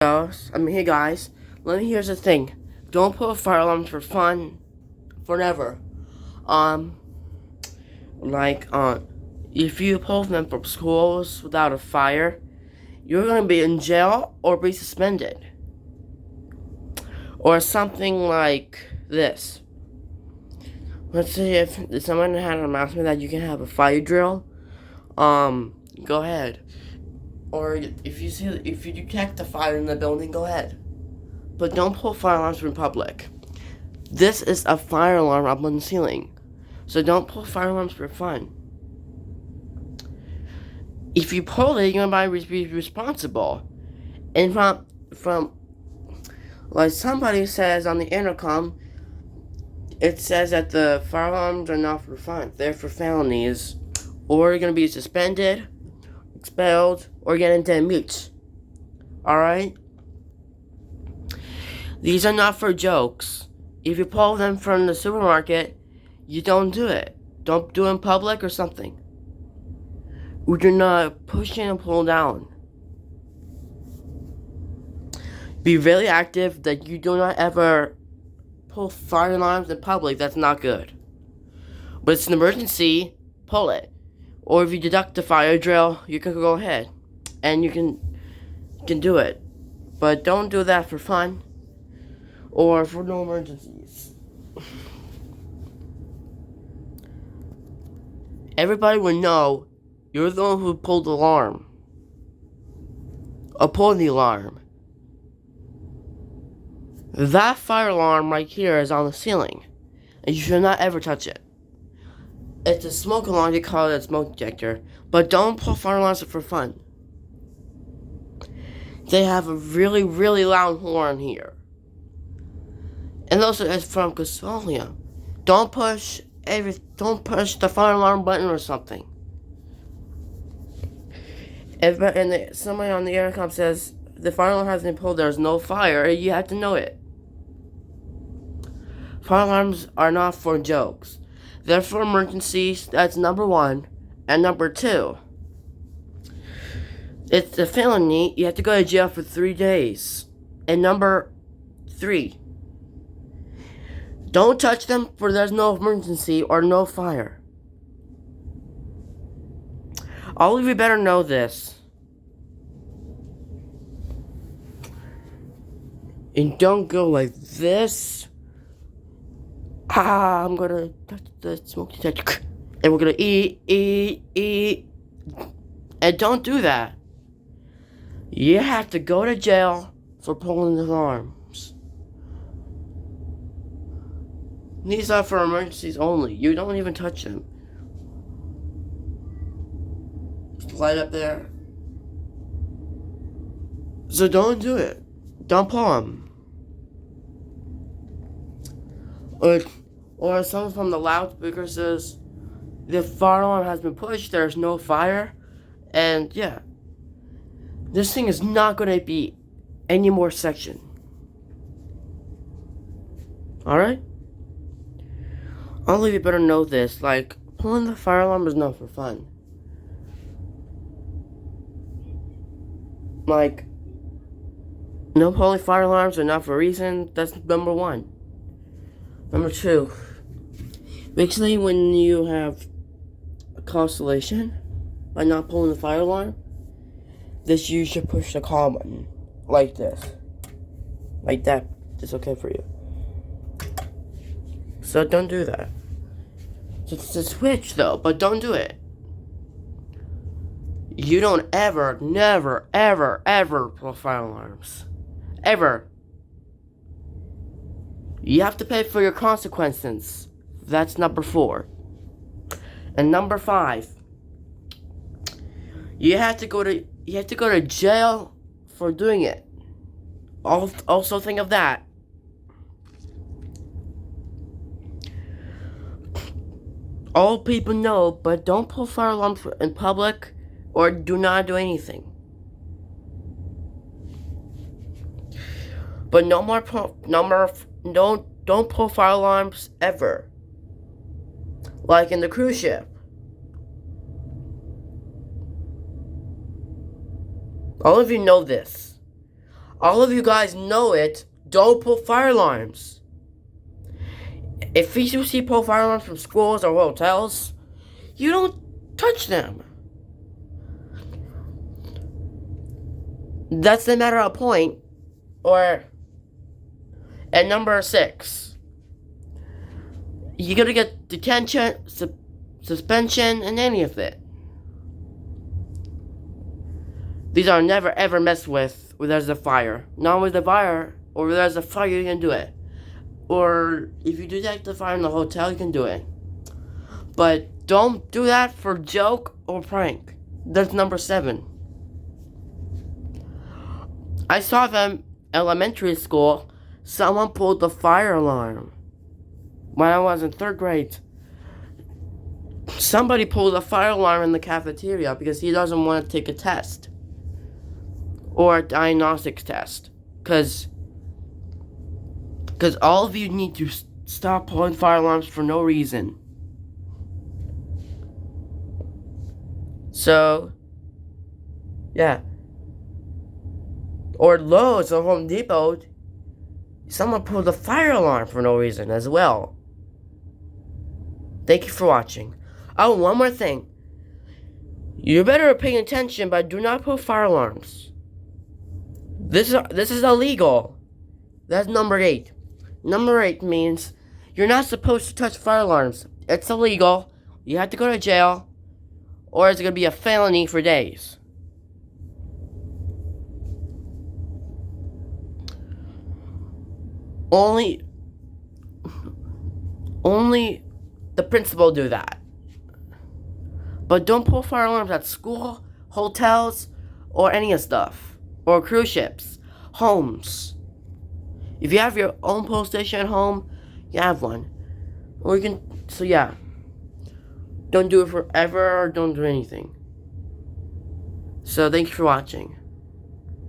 Hey guys, here's the thing. Don't put fire alarms for fun, forever. Um, like, if you pull them from schools without a fire, you're gonna be in jail or be suspended. Or something like this. Let's say if someone had an announcement that you can have a fire drill, go ahead. Or if you detect a fire in the building, go ahead. But don't pull fire alarms in public. This is a fire alarm up on the ceiling, so don't pull fire alarms for fun. If you pull it, you're gonna be responsible. And from like somebody says on the intercom, it says that the fire alarms are not for fun; they're for felonies, or you're gonna be suspended, expelled, or get into mute. All right. These are not for jokes. If you pull them from the supermarket, you don't do it. Don't do it in public or something. We do not push in and pull down. Be really active that you do not ever pull fire alarms in public. That's not good. But it's an emergency, pull it. Or if you deduct the fire drill, you can go ahead. And you can do it. But don't do that for fun. Or for no emergencies. Everybody would know you're the one who pulled the alarm. Or pulled the alarm. That fire alarm right here is on the ceiling. And you should not ever touch it. It's a smoke alarm, they call it a smoke detector. But don't pull fire alarms for fun. They have a really, really loud horn here. And also it's from Casolia. Don't push the fire alarm button or something. And somebody on the intercom says the fire alarm has been pulled, there's no fire, you have to know it. Fire alarms are not for jokes. They're for emergencies, that's number one. And number two, it's a felony, you have to go to jail for 3 days. And number three, don't touch them for there's no emergency or no fire. All of you better know this. And don't go like this. I'm gonna touch the smoke detector. And we're gonna eat. And don't do that. You have to go to jail for pulling the alarms. These are for emergencies only. You don't even touch them. Just light up there. So don't do it. Don't pull them. Or someone from the loudspeaker says, the fire alarm has been pushed, there's no fire. And yeah. This thing is not going to be any more section. Alright? All of you better know this. Like, pulling the fire alarm is not for fun. Like, no pulling fire alarms are not for a reason. That's number one. Number two, basically when you have a constellation by not pulling the fire alarm, you should push the call button like this. Like that. It's okay for you. So don't do that. It's a switch though, but don't do it. You don't ever, never, ever pull fire alarms. Ever. You have to pay for your consequences. That's number 4. And number 5. You have to go to jail for doing it. Also think of that. All people know, but don't pull fire alarms in public or do not do anything. But don't pull fire alarms ever. Like in the cruise ship. All of you know this. All of you guys know it. Don't pull fire alarms. If you see pull fire alarms from schools or hotels, you don't touch them. That's the matter of point. Or at number 6, you're gonna get detention, suspension, and any of it. These are never ever messed with where there's a fire. Not with the fire, or where there's a fire, you can do it. Or if you detect the fire in the hotel, you can do it. But don't do that for joke or prank. That's number 7. I saw them elementary school. Someone pulled the fire alarm when I was in 3rd grade. Somebody pulled a fire alarm in the cafeteria because he doesn't want to take a test or a diagnostics test. Because all of you need to stop pulling fire alarms for no reason. So, yeah. Or Lowe's or Home Depot, someone pulled a fire alarm for no reason as well. Thank you for watching. Oh, one more thing. You better pay attention, but do not pull fire alarms. This is illegal. That's number 8. Number 8 means you're not supposed to touch fire alarms. It's illegal. You have to go to jail, or it's going to be a felony for days. Only the principal do that. But don't pull fire alarms at school, hotels, or any of stuff. Or cruise ships, homes. If you have your own pull station at home, you have one. Or you can, so yeah. Don't do it forever, or don't do anything. So thank you for watching.